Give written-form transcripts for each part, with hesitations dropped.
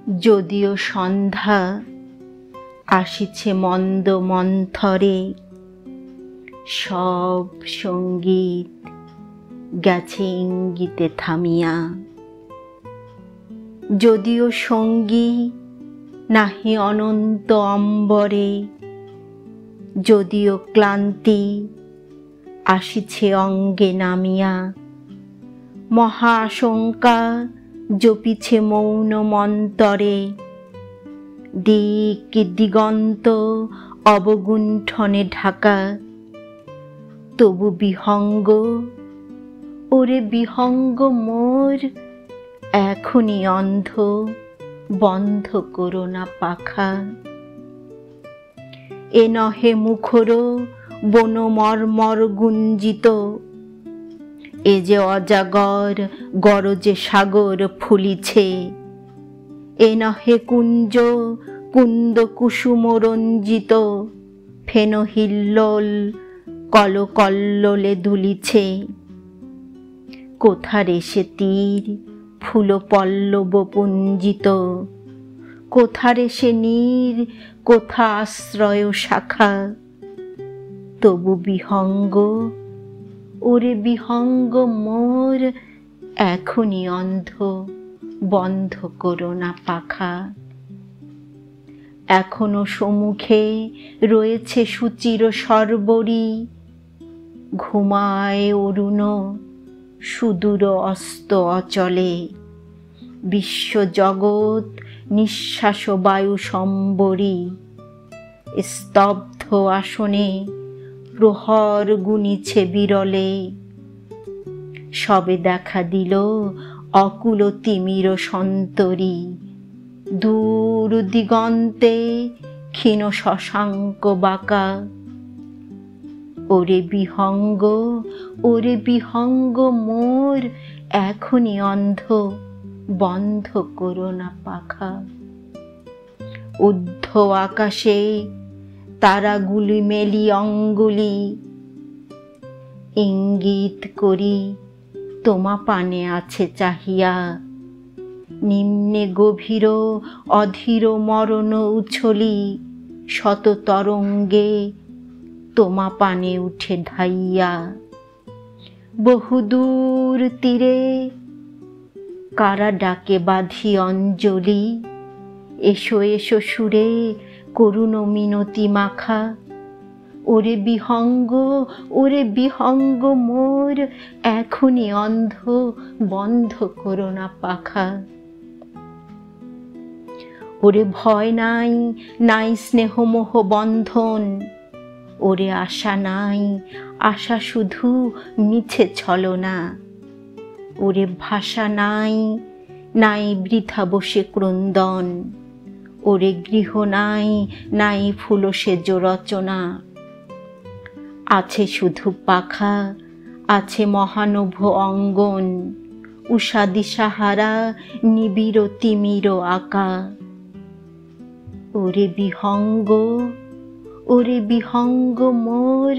যদিও সন্ধ্যা আসিছে মন্দ মন্থরে, সব সঙ্গীত গেছে ইঙ্গিতে থামিয়া। যদিও সঙ্গী নাহি অনন্ত অম্বরে, যদিও ক্লান্তি আসিছে অঙ্গে নামিয়া। মহা আশঙ্কা জপিছে মৌন মন্তরে, দিক দিগন্ত অবগুণ্ঠনে ঢাকা। তবু বিহঙ্গ, ওরে বিহঙ্গ মোর, এখনই অন্ধ, বন্ধ করো না পাখা। এ নহে মুখর বন মর্মর গুঞ্জিত, এ যে অজাগর গরজে সাগর ফুলিছে। এ নহে কুঞ্জ কুন্দ কুসুম রঞ্জিত, ফেন হিল্লোল কলকল্লোলে দুলিছে। কোথারে সে তীর ফুল পল্লব পুঞ্জিত, কোথারে সে নীর, কোথা আশ্রয় শাখা। তবু বিহঙ্গ, ওরে বিহঙ্গ মোর, এখনই অন্ধ, বন্ধ করো না পাখা। এখনো সম্মুখে রয়েছে সুচির সর্বরী, ঘুমায় অরুণ সুদূর অস্ত অচলে। বিশ্বজগৎ নিঃশ্বাস বায়ু সম্বরী, স্তব্ধ আসনে প্রহর গুনিছে বিরলে। সবে দেখা দিল অকুল তিমির সন্তরী, দূর দিগন্তে ক্ষীণ শশাঙ্ক বাঁকা। ওরে বিহঙ্গ, ওরে বিহঙ্গ মোর, এখনই অন্ধ, বন্ধ করো না পাখা। ঊর্ধ্ব আকাশে তারাগুলি মেলি অঙ্গুলি, ইঙ্গিত করি তোমা পানে আছে চাহিয়া। নিম্নে গভীর অধীর মরণ উছলি, শত তরঙ্গে তোমা পানে উঠে ধাইয়া। বহুদূর তীরে কারা ডাকে বাঁধি অঞ্জলি, এসো এসো সুরে করুণ মিনতি মাখা। ওরে বিহঙ্গ, ওরে বিহঙ্গ মোর, এখনই অন্ধ, বন্ধ করো না পাখা। ওরে ভয় নাই, নাই স্নেহমোহ বন্ধন, ওরে আশা নাই, আশা শুধু মিছে ছলনা। ওরে ভাষা নাই, নাই বৃথা বসে ক্রন্দন, ওরে গৃহ নাই, নাই ফুলসেজ রচনা। আছে শুধু পাখা, আছে মহানভ অঙ্গন, উষা দিশাহারা নিবিড় তিমির আঁকা। ওরে বিহঙ্গ, ওরে বিহঙ্গ মোর,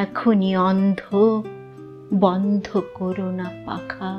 এখনই অন্ধ, বন্ধ করো না পাখা।